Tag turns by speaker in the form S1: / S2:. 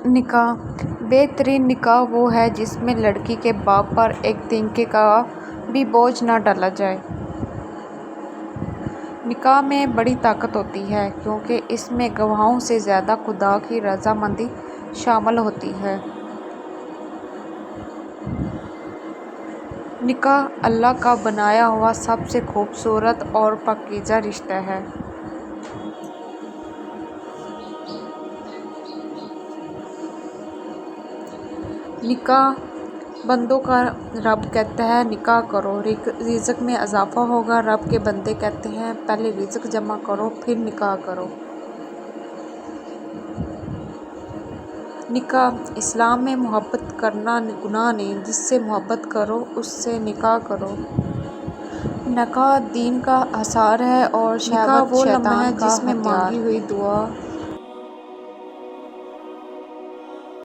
S1: نکاح بہترین نکاح وہ ہے جس میں لڑکی کے باپ پر ایک تنکے کا بھی بوجھ نہ ڈالا جائے۔ نکاح میں بڑی طاقت ہوتی ہے کیونکہ اس میں گواہوں سے زیادہ خدا کی رضامندی شامل ہوتی ہے۔ نکاح اللہ کا بنایا ہوا سب سے خوبصورت اور پاکیزہ رشتہ ہے۔ نکاح بندوں کا رب کہتا ہے نکاح کرو رزق میں اضافہ ہوگا۔ رب کے بندے کہتے ہیں پہلے رزق جمع کرو پھر نکاح کرو۔ نکاح اسلام میں محبت کرنا گناہ نہیں، جس سے محبت کرو اس سے نکاح کرو۔ نکاح دین کا اثار ہے اور شہوت شیطان کا ہتھیار۔ نکاح وہ لمحہ ہے جس میں مانگی ہوئی دعا